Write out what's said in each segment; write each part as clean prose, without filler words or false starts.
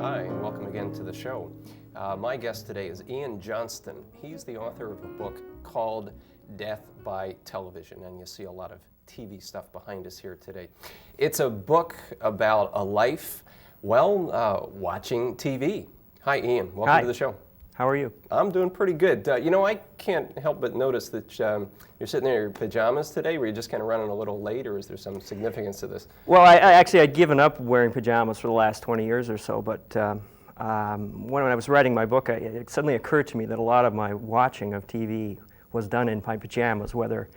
Hi, and welcome again to the show. My guest today is Ian Johnston. He's the author of a book called Death by Television, and you see a lot of TV stuff behind us here today. It's a book about a life, watching TV. Hi, Ian. Welcome to the show. How are you? I'm doing pretty good. I can't help but notice that you're sitting there in your pajamas today. Were you just kind of running a little late, or is there some significance to this? Well, I'd given up wearing pajamas for the last 20 years or so, but when I was writing my book, it suddenly occurred to me that a lot of my watching of TV was done in my pajamas, whether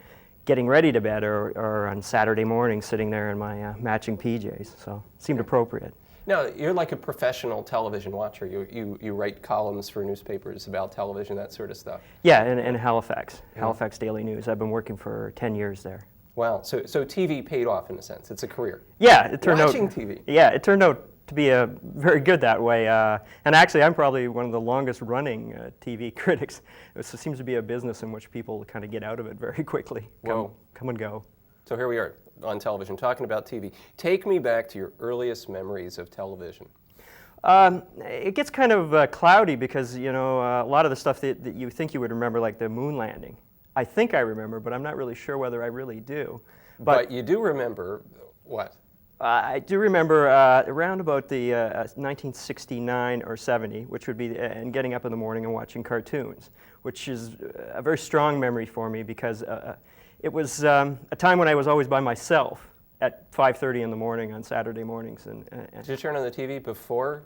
getting ready to bed or on Saturday morning sitting there in my matching PJs, so it seemed appropriate. Now, you're like a professional television watcher. You write columns for newspapers about television, that sort of stuff. Yeah, in Halifax, Halifax Daily News. I've been working for 10 years there. Wow, so TV paid off in a sense. It's a career. Yeah, it turned Watching TV. Yeah, it turned out to be very good that way. And actually, I'm probably one of the longest running TV critics. It seems to be a business in which people kind of get out of it very quickly. Come and go. So here we are on television talking about TV. Take me back to your earliest memories of television. It gets kind of cloudy because, a lot of the stuff that you think you would remember, like the moon landing, I think I remember, but I'm not really sure whether I really do. But you do remember what? I do remember around about the 1969 or 70, which would be, and getting up in the morning and watching cartoons, which is a very strong memory for me because it was a time when I was always by myself at 5:30 in the morning on Saturday mornings. Did you turn on the TV before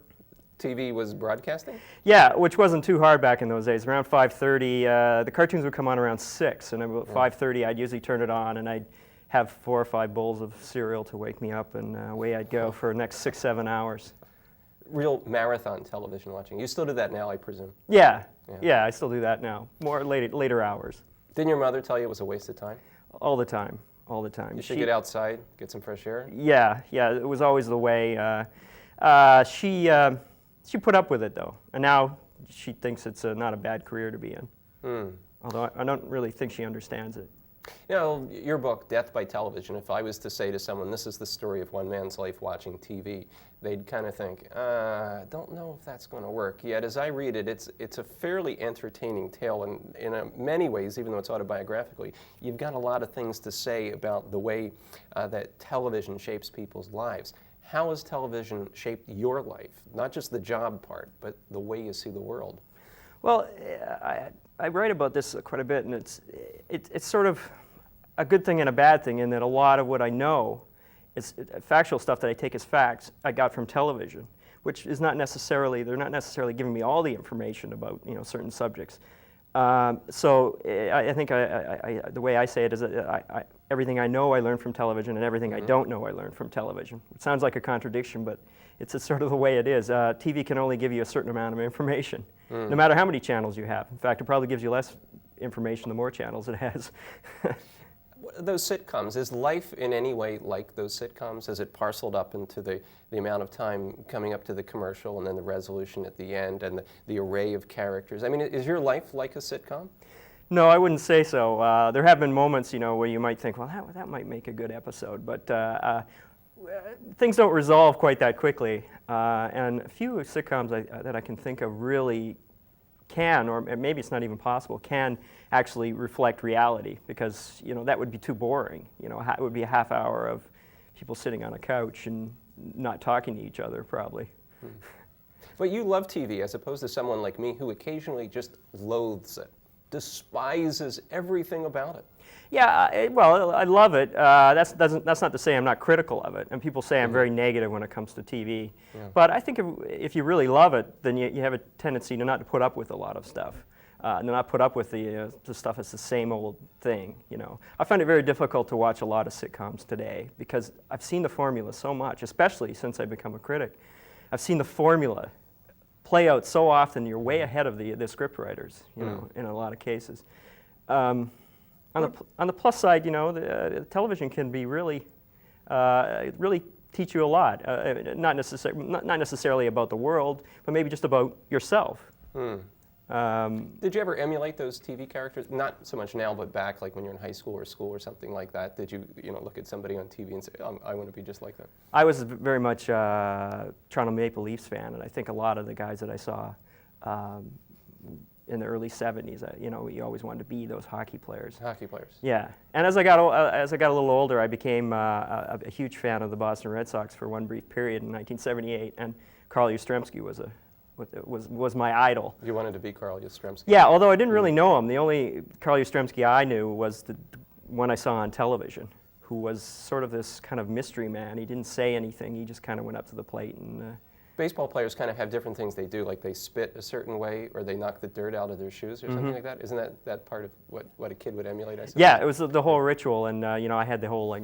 TV was broadcasting? Yeah, which wasn't too hard back in those days. Around 5:30, the cartoons would come on around 6, and about 5:30 I'd usually turn it on, and I'd have 4 or 5 bowls of cereal to wake me up, and away I'd go for the next 6-7 hours. Real marathon television watching. You still do that now, I presume? Yeah, I still do that now, more later hours. Didn't your mother tell you it was a waste of time? All the time, all the time. You should get outside, get some fresh air? Yeah, it was always the way. She put up with it, though, and now she thinks it's not a bad career to be in. Although I don't really think she understands it. Your book, Death by Television, if I was to say to someone, this is the story of one man's life watching TV, they'd kind of think, I don't know if that's going to work. Yet as I read it, it's a fairly entertaining tale, and in many ways, even though it's autobiographically, you've got a lot of things to say about the way that television shapes people's lives. How has television shaped your life? Not just the job part, but the way you see the world. Well, I write about this quite a bit, and it's sort of a good thing and a bad thing in that a lot of what I know is factual stuff that I take as facts I got from television, which is they're not necessarily giving me all the information about certain subjects. So I think the way I say it is that everything I know I learned from television, and everything I don't know I learned from television. It sounds like a contradiction, but it's sort of the way it is. TV can only give you a certain amount of information, no matter how many channels you have. In fact, it probably gives you less information the more channels it has. Those sitcoms, is life in any way like those sitcoms? Is it parceled up into the amount of time coming up to the commercial and then the resolution at the end and the array of characters? I mean, is your life like a sitcom? No, I wouldn't say so. There have been moments, where you might think, well, that might make a good episode, but things don't resolve quite that quickly. And a few sitcoms that I can think of really can, or maybe it's not even possible, can actually reflect reality, because that would be too boring. It would be a half hour of people sitting on a couch and not talking to each other, probably. But you love TV as opposed to someone like me who occasionally just loathes it, despises everything about it. Yeah, well, I love it. That's not to say I'm not critical of it. And people say I'm very negative when it comes to TV. Yeah. But I think if you really love it, then you have a tendency to not put up with a lot of stuff, to not put up with the stuff that's the same old thing. I find it very difficult to watch a lot of sitcoms today because I've seen the formula so much, especially since I've become a critic. I've seen the formula play out so often. You're way ahead of the script writers, in a lot of cases. On the plus side, the television can be really teach you a lot. Not necessarily about the world, but maybe just about yourself. Did you ever emulate those TV characters? Not so much now, but back, like when you're in high school or school or something like that. Did you, look at somebody on TV and say, I want to be just like that? I was very much a Toronto Maple Leafs fan, and I think a lot of the guys that I saw in the early '70s, you always wanted to be those hockey players. Hockey players. Yeah, and as I got a little older, I became a huge fan of the Boston Red Sox for one brief period in 1978, and Carl Yastrzemski was my idol. You wanted to be Carl Yastrzemski? Yeah, although I didn't really know him. The only Carl Yastrzemski I knew was the one I saw on television, who was sort of this kind of mystery man. He didn't say anything. He just kind of went up to the plate and. Baseball players kind of have different things they do, like they spit a certain way, or they knock the dirt out of their shoes, or something like that. Isn't that part of what a kid would emulate? I suppose? Yeah, it was the whole ritual, and I had the whole I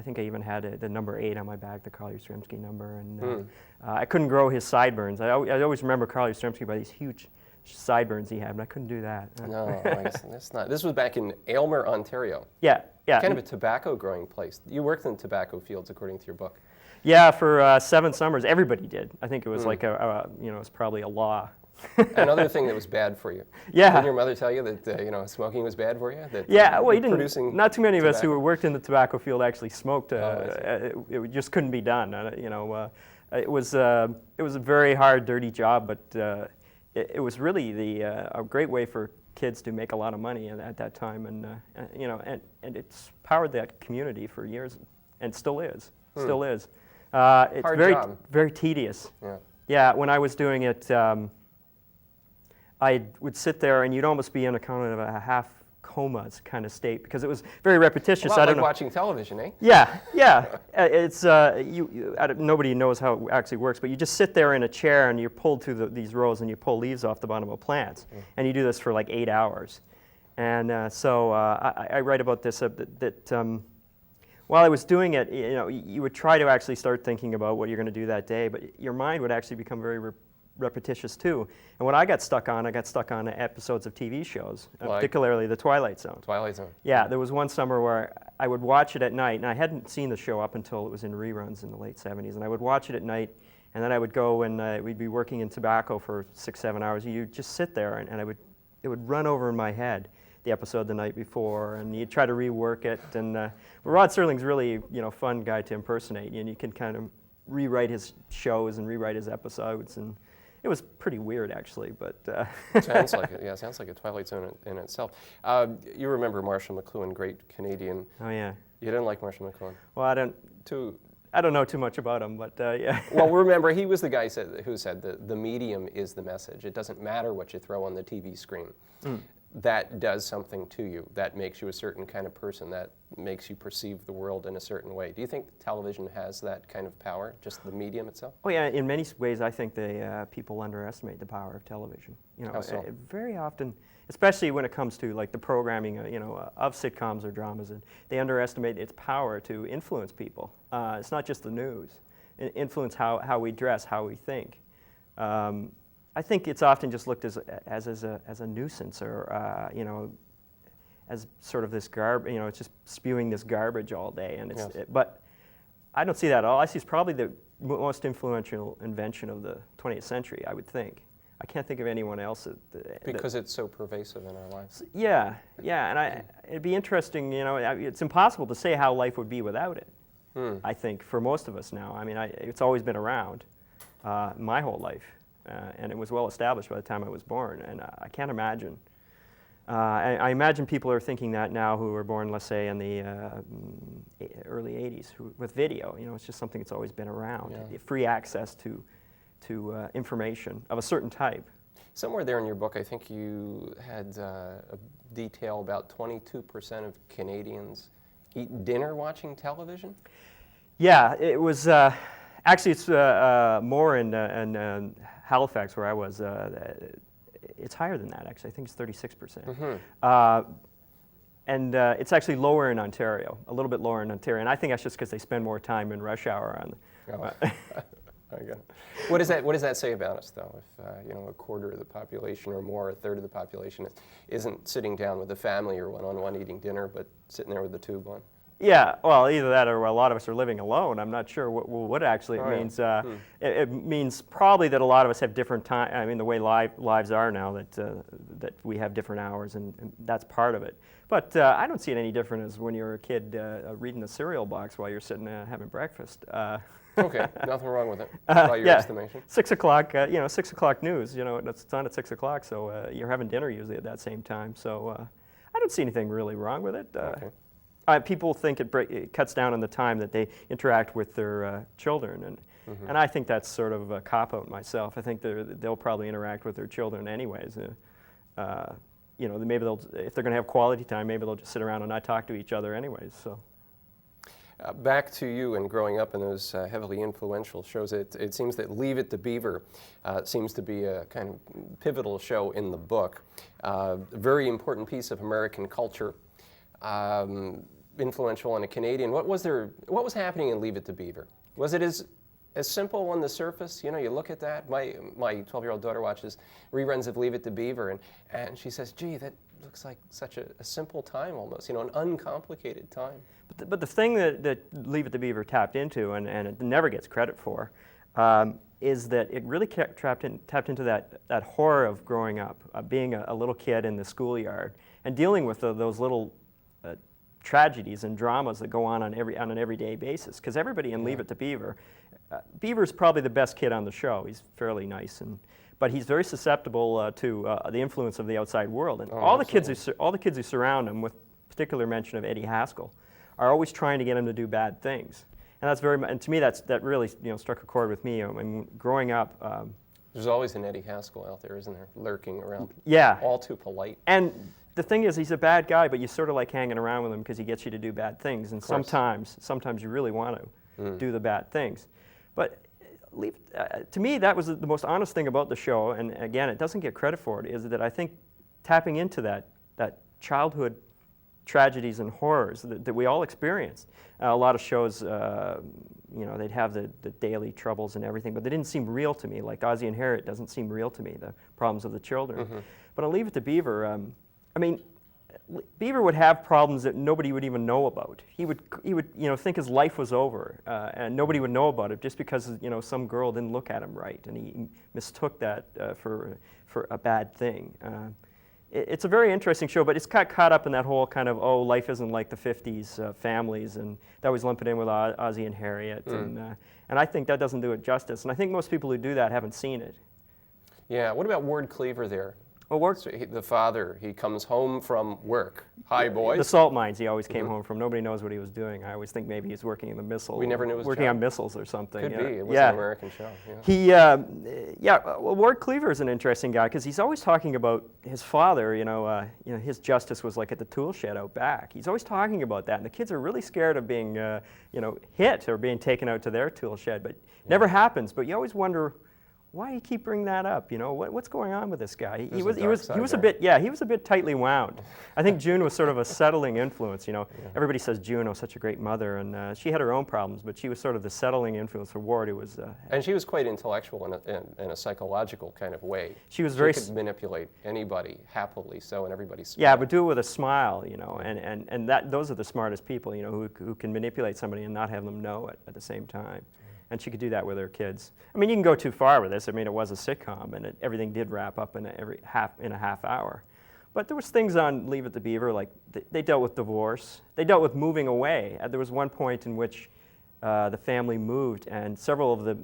think I even had the number 8 on my back, the Carl Yastrzemski number, and I couldn't grow his sideburns. I always remember Carl Yastrzemski by these huge sideburns he had, but I couldn't do that. No, I guess that's not. This was back in Aylmer, Ontario. Yeah. Kind of a tobacco growing place. You worked in tobacco fields, according to your book. Yeah, for 7 summers, everybody did. I think it was like it was probably a law. Another thing that was bad for you. Yeah. Didn't your mother tell you that smoking was bad for you? That yeah, well, not too many of us who worked in the tobacco field actually smoked. It just couldn't be done. It was a very hard, dirty job, but it was really a great way for kids to make a lot of money at that time, and it's powered that community for years, and still is. Still is. It's hard very job. very tedious. Yeah. Yeah. When I was doing it, I would sit there, and you'd almost be in a kind of a half coma kind of state because it was very repetitious. A lot like watching television, eh? Yeah, yeah. It's nobody knows how it actually works, but you just sit there in a chair and you're pulled through these rows and you pull leaves off the bottom of plants, and you do this for like 8 hours. And so I write about this that while I was doing it, you would try to actually start thinking about what you're going to do that day, but your mind would actually become very repetitious too. And what I got stuck on episodes of TV shows, particularly The Twilight Zone. Twilight Zone. Yeah, there was one summer where I would watch it at night, and I hadn't seen the show up until it was in reruns in the late '70s, and I would watch it at night, and then I would go and we'd be working in tobacco for 6-7 hours. You'd just sit there, and it would run over in my head, the episode the night before, and you'd try to rework it. And Rod Serling's really a fun guy to impersonate, and you can kind of rewrite his shows and rewrite his episodes, and it was pretty weird actually. But sounds like it. Yeah, sounds like a Twilight Zone in itself. You remember Marshall Mcluhan, great Canadian. Oh yeah. You didn't like Marshall Mcluhan? Well, I don't know too much about him, but yeah. Well, remember, he was the guy who said the medium is the message. It doesn't matter what you throw on the TV screen. That does something to you. That makes you a certain kind of person. That makes you perceive the world in a certain way. Do you think television has that kind of power, just the medium itself? Oh yeah, in many ways I think people underestimate the power of television. How so? Very often, especially when it comes to like the programming of sitcoms or dramas, and they underestimate its power to influence people. It's not just the news. It influence how we dress, how we think. I think it's often just looked as a nuisance, or as sort of this garbage. It's just spewing this garbage all day, and but I don't see that at all. I see it's probably the most influential invention of the 20th century. I would think. I can't think of anyone else. Because it's so pervasive in our lives. Yeah, and it'd be interesting. It's impossible to say how life would be without it. I think for most of us now. I mean, it's always been around my whole life. And it was well established by the time I was born, and I can't imagine. I imagine people are thinking that now who were born, let's say, in the early '80s, with video. It's just something that's always been around. Yeah. Free access to information of a certain type. Somewhere there in your book, I think you had a detail about 22% of Canadians eat dinner watching television? Yeah, it was. Actually, it's more in Halifax, where I was. It's higher than that, actually. I think it's 36%. And it's actually lower in Ontario, a little bit lower in Ontario. And I think that's just because they spend more time in rush hour on. Okay. What does that say about us, though? If a quarter of the population or more, a third of the population isn't sitting down with a family or one-on-one eating dinner, but sitting there with the tube on? Yeah, well, either that or a lot of us are living alone. I'm not sure what actually it means. It means probably that a lot of us have different time. I mean, the way lives are now, that we have different hours, and that's part of it. But I don't see it any different as when you're a kid reading the cereal box while you're sitting having breakfast. Okay, nothing wrong with it, by your estimation. 6 o'clock, 6 o'clock news, it's on at 6 o'clock, so you're having dinner usually at that same time. So I don't see anything really wrong with it. Okay. People think it cuts down on the time that they interact with their children, and I think that's sort of a cop-out myself. I think they'll probably interact with their children anyways. Maybe if they're going to have quality time, maybe they'll just sit around and not talk to each other anyways. So. Back to you and growing up in those heavily influential shows, it seems that Leave It to Beaver seems to be a kind of pivotal show in the book. A very important piece of American culture, influential on a Canadian. What was happening in Leave It to Beaver? Was it as simple on the surface? You look at that. My 12-year-old daughter watches reruns of Leave It to Beaver, and she says, gee, that looks like such a simple time almost, an uncomplicated time. But the thing that Leave It to Beaver tapped into, and it never gets credit for, is that it really tapped into that horror of growing up, being a little kid in the schoolyard, and dealing with those little tragedies and dramas that go on an everyday basis. Because everybody in Leave It to Beaver, Beaver's probably the best kid on the show. He's fairly nice, but he's very susceptible to the influence of the outside world. And all the kids who surround him, with particular mention of Eddie Haskell, are always trying to get him to do bad things. And that's and to me, that really struck a chord with me. I mean, growing up. There's always an Eddie Haskell out there, isn't there, lurking around? Yeah. All too polite. And the thing is, he's a bad guy, but you sort of like hanging around with him because he gets you to do bad things. And sometimes you really want to do the bad things. But to me, that was the most honest thing about the show. And again, it doesn't get credit for it. Is that I think tapping into that childhood tragedies and horrors that we all experienced. A lot of shows, they'd have the daily troubles and everything, but they didn't seem real to me. Like Ozzie and Harriet doesn't seem real to me, the problems of the children. But I'll Leave It to Beaver. Beaver would have problems that nobody would even know about. He would think his life was over, and nobody would know about it just because some girl didn't look at him right, and he mistook that for a bad thing. It's a very interesting show, but it's got caught up in that whole kind of, life isn't like the 50s families, and they always lump it in with Ozzie and Harriet, and I think that doesn't do it justice, and I think most people who do that haven't seen it. Yeah, what about Ward Cleaver there? Well, So the father, he comes home from work. Hi, boys. The salt mines he always came home from. Nobody knows what he was doing. I always think maybe he's working in the missile. We never knew his working job. on missiles or something. Could be. It was an American show. Yeah. Well, Ward Cleaver is an interesting guy because he's always talking about his father. His justice was like at the tool shed out back. He's always talking about that, and the kids are really scared of being, hit or being taken out to their tool shed. But it never happens. But you always wonder, why do you keep bringing that up? What's going on with this guy? He was a bit tightly wound. I think June was sort of a settling influence. Everybody says June, such a great mother, and she had her own problems, but she was sort of the settling influence for Ward, who was. And she was quite intellectual in a psychological kind of way. She could manipulate anybody happily, and everybody smiled. Yeah, but do it with a smile, and those are the smartest people, who can manipulate somebody and not have them know it at the same time. And she could do that with her kids. I mean, you can go too far with this. I mean, it was a sitcom, and everything did wrap up in a half hour. But there was things on Leave It to Beaver, like they dealt with divorce. They dealt with moving away. There was one point in which the family moved, and several of the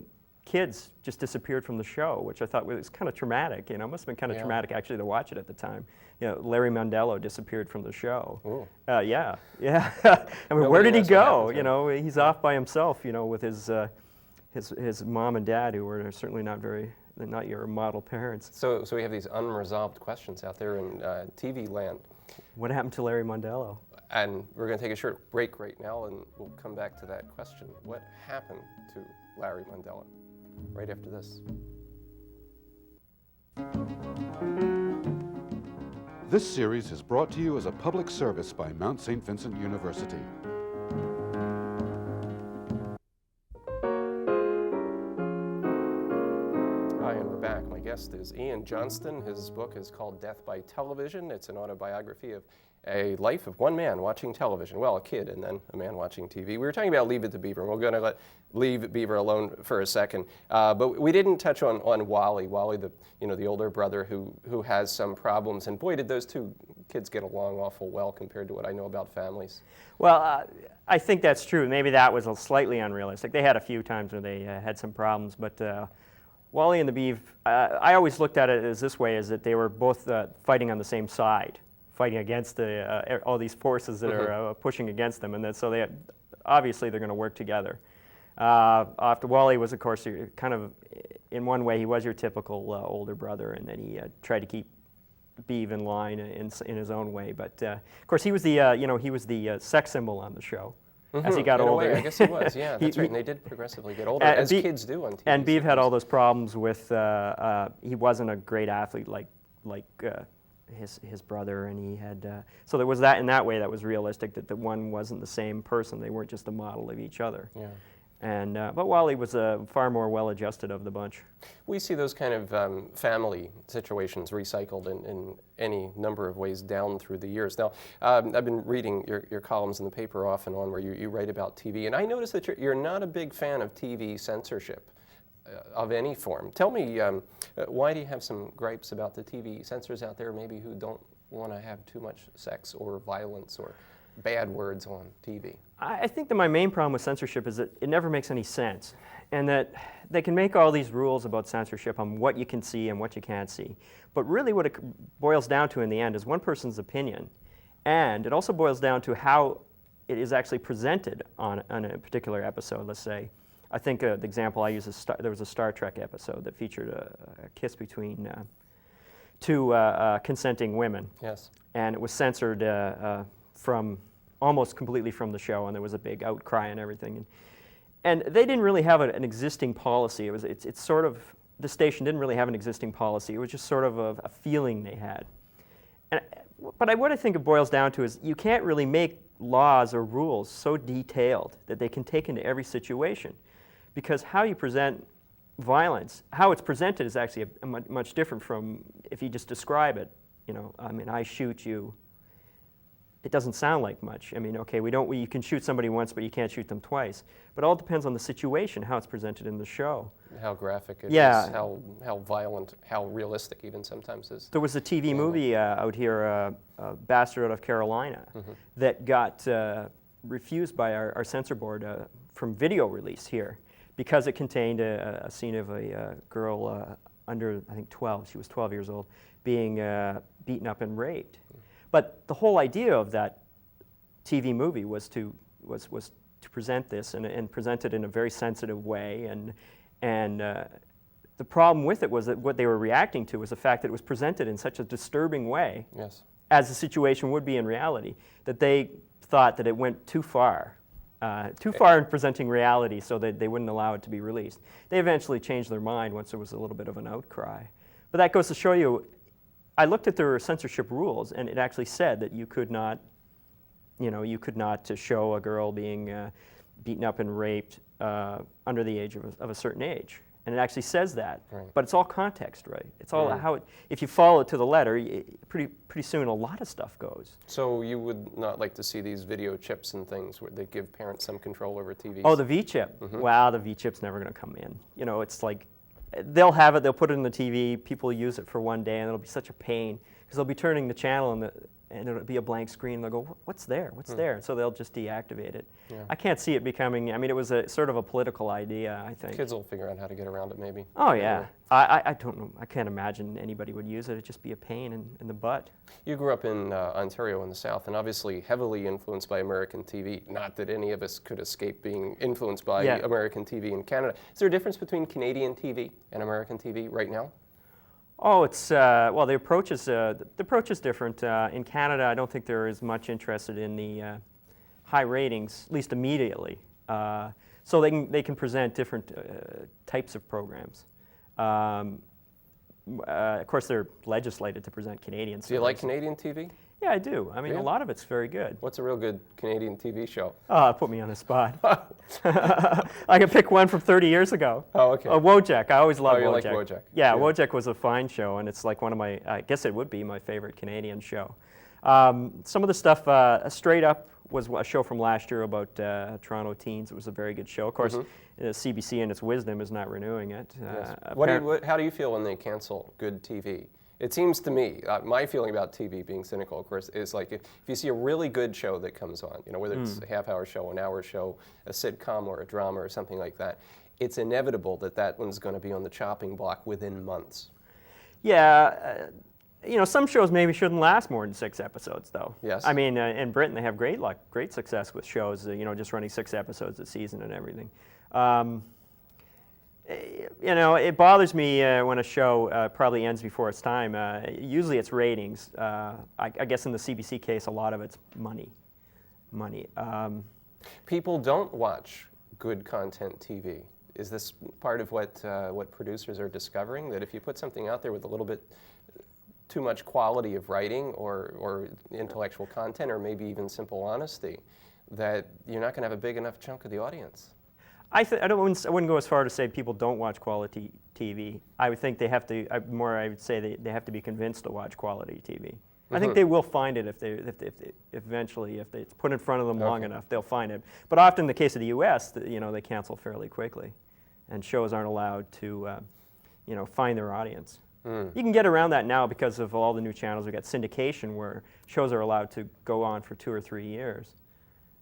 kids just disappeared from the show, which I thought was kind of traumatic. It must have been kind of traumatic actually to watch it at the time. Larry Mondello disappeared from the show. Yeah. I mean, where did he go? He's off by himself. With his mom and dad, who were certainly not your model parents. So we have these unresolved questions out there in TV land. What happened to Larry Mondello? And we're going to take a short break right now, and we'll come back to that question. What happened to Larry Mondello? Right after this. This series is brought to you as a public service by Mount St. Vincent University. Hi, and we're back. My guest is Ian Johnston. His book is called Death by Television. It's an autobiography of a life of one man watching television. Well, a kid and then a man watching TV. We were talking about Leave It to Beaver, and we're going to leave Beaver alone for a second. But we didn't touch on Wally. Wally, the older brother who has some problems. And boy, did those two kids get along awful well compared to what I know about families. Well, I think that's true. Maybe that was slightly unrealistic. They had a few times where they had some problems, but Wally and the Beaver, I always looked at it as this way, is that they were both fighting on the same side, fighting against all these forces that are pushing against them, and that, so obviously they're going to work together. After Wally was, of course, kind of, in one way, he was your typical older brother, and then he tried to keep Beaver in line in his own way. But of course, he was the sex symbol on the show. As he got older. In a way, I guess he was, yeah, that's right, and they did progressively get older, as kids do on TV. And Beaver had all those problems with, he wasn't a great athlete like his brother, and he had, so there was that, in that way, that was realistic, that the one wasn't the same person, they weren't just a model of each other. Yeah. And, but Wally was far more well-adjusted of the bunch. We see those kind of family situations recycled in any number of ways down through the years. Now, I've been reading your columns in the paper off and on where you write about TV, and I noticed that you're not a big fan of TV censorship of any form. Tell me, why do you have some gripes about the TV censors out there, maybe who don't want to have too much sex or violence or bad words on TV? I think that my main problem with censorship is that it never makes any sense, and that they can make all these rules about censorship on what you can see and what you can't see. But really what it boils down to in the end is one person's opinion, and it also boils down to how it is actually presented on a particular episode, let's say. I think the example I use is there was a Star Trek episode that featured a kiss between two consenting women. Yes. And it was censored almost completely from the show, and there was a big outcry and everything. And they didn't really have an existing policy. It's sort of, the station didn't really have an existing policy. It was just sort of a feeling they had. But what I think it boils down to is you can't really make laws or rules so detailed that they can take into every situation, because how you present violence, how it's presented is actually much different from if you just describe it. You know, I mean, I shoot you. It doesn't sound like much. I mean, okay, you can shoot somebody once, but you can't shoot them twice. But it all depends on the situation, how it's presented in the show. How graphic it is, how violent, how realistic even sometimes is. There was a TV movie out here, Bastard Out of Carolina, that got refused by our censor board from video release here, because it contained a scene of a girl under, I think, 12, she was 12 years old, being beaten up and raped. But the whole idea of that TV movie was to present this and present it in a very sensitive way, and the problem with it was that what they were reacting to was the fact that it was presented in such a disturbing way, as the situation would be in reality, that they thought that it went too far in presenting reality, so that they wouldn't allow it to be released. They eventually changed their mind once there was a little bit of an outcry. But that goes to show you, I looked at their censorship rules, and it actually said that you could not show a girl being beaten up and raped under the age of a certain age. And it actually says that. Right. But it's all context, right? It's all how if you follow it to the letter, pretty soon a lot of stuff goes. So you would not like to see these video chips and things where they give parents some control over TVs? Oh, the V-chip. Wow, the V-chip's never going to come in. You know, it's like, they'll have it, they'll put it in the TV, people use it for one day, and it'll be such a pain, because they'll be turning the channel and it'll be a blank screen, and they'll go, what's there, what's there? And so they'll just deactivate it. Yeah. I can't see it becoming, I mean, it was sort of a political idea, I think. Kids will figure out how to get around it, maybe. Oh, yeah. I don't know, I can't imagine anybody would use it. It'd just be a pain in the butt. You grew up in Ontario in the South, and obviously heavily influenced by American TV. Not that any of us could escape being influenced by American TV in Canada. Is there a difference between Canadian TV and American TV right now? Oh, it's, well, the approach is different. In Canada, I don't think they're as much interested in the high ratings, at least immediately. So they can present different types of programs. of course, they're legislated to present Canadian Do you like stories. Canadian TV? Yeah, I do. I mean, Yeah. a lot of it's very good. What's a real good Canadian TV show? Put me on the spot. I can pick one from 30 years ago. Oh, okay. Wojak. I always loved Oh, you Wojak. like Wojak. Yeah, Yeah. Wojak was a fine show, and it's like one of my, I guess it would be my favorite Canadian show. Some of the stuff, Straight Up was a show from last year about Toronto teens. It was a very good show. Of course, CBC in its wisdom is not renewing it. Yes. How do you feel when they cancel good TV? It seems to me, my feeling about TV, being cynical, of course, is like if you see a really good show that comes on, whether it's a half-hour show, an hour show, a sitcom or a drama or something like that, it's inevitable that that one's going to be on the chopping block within months. Yeah, some shows maybe shouldn't last more than 6 episodes, though. Yes. I mean, in Britain they have great success with shows, just running 6 episodes a season and everything. It bothers me when a show probably ends before its time. Usually it's ratings. I guess in the CBC case, a lot of it's money. People don't watch good content TV. Is this part of what producers are discovering, that if you put something out there with a little bit too much quality of writing or intellectual content or maybe even simple honesty, that you're not going to have a big enough chunk of the audience? I wouldn't go as far to say people don't watch quality TV. I would think they have to. I would say they have to be convinced to watch quality TV. I think they will find it if it's put in front of them long enough, they'll find it. But often in the case of the U.S., they cancel fairly quickly, and shows aren't allowed to, find their audience. You can get around that now because of all the new channels. We've got syndication where shows are allowed to go on for 2 or 3 years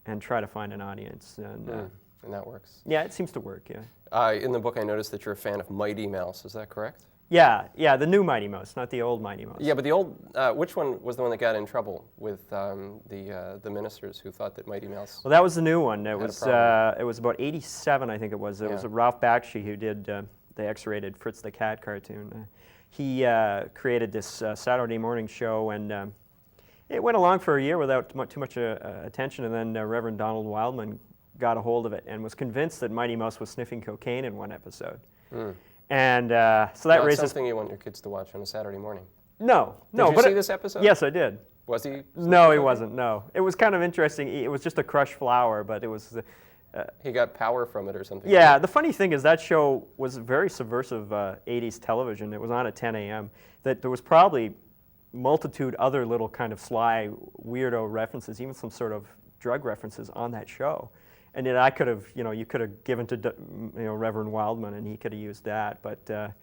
and try to find an audience. And that works. Yeah, it seems to work, yeah. In the book, I noticed that you're a fan of Mighty Mouse. Is that correct? Yeah, the new Mighty Mouse, not the old Mighty Mouse. Yeah, but the old, which one was the one that got in trouble with the ministers who thought that Mighty Mouse? Well, that was the new one. It was about '87, I think it was. It was Ralph Bakshi who did the X-rated Fritz the Cat cartoon. He created this Saturday morning show, and it went along for a year without too much attention, and then Reverend Donald Wildman got a hold of it and was convinced that Mighty Mouse was sniffing cocaine in one episode. And so that raises something you want your kids to watch on a Saturday morning. No. Did you see this episode? Yes, I did. Was he? No, he wasn't. No, it was kind of interesting. It was just a crushed flower, but it was. He got power from it or something. Yeah, the funny thing is that show was very subversive 80s television. It was on at 10 a.m. That there was probably multitude other little kind of sly weirdo references, even some sort of drug references on that show. And then I could have, you could have given to, Reverend Wildman, and he could have used that. But the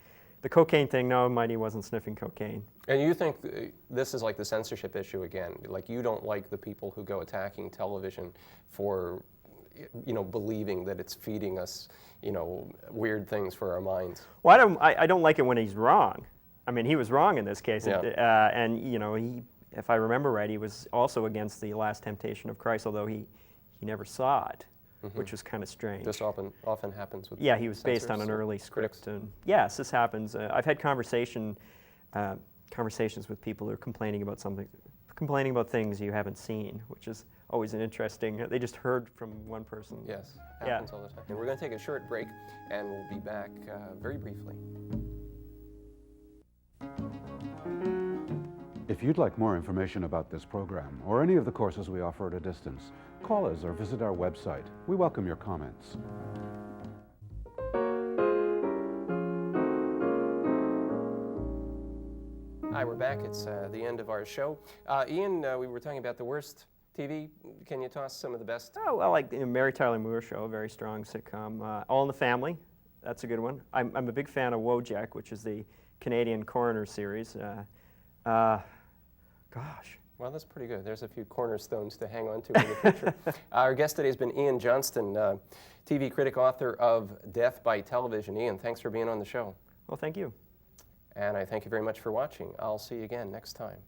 cocaine thing, no, Mighty wasn't sniffing cocaine. And you think this is like the censorship issue again? Like you don't like the people who go attacking television for, believing that it's feeding us, weird things for our minds. Well, I don't like it when he's wrong. I mean, he was wrong in this case, Yeah. and he, if I remember right, he was also against the Last Temptation of Christ, although he never saw it. Which was kind of strange. This often happens with he was based on an censors or early critics. script. And yes, this happens. I've had conversations with people who are complaining about things you haven't seen, which is always an interesting. They just heard from one person. Yes, happens all the time. And we're going to take a short break, and we'll be back very briefly. If you'd like more information about this program or any of the courses we offer at a distance, call us or visit our website. We welcome your comments. Hi, we're back. It's the end of our show. Ian, we were talking about the worst TV. Can you toss some of the best? Oh, well, like the Mary Tyler Moore Show, a very strong sitcom. All in the Family, that's a good one. I'm a big fan of Wojak, which is the Canadian coroner series. Gosh. Well, that's pretty good. There's a few cornerstones to hang on to in the future. Our guest today has been Ian Johnston, TV critic, author of Death by Television. Ian, thanks for being on the show. Well, thank you. And I thank you very much for watching. I'll see you again next time.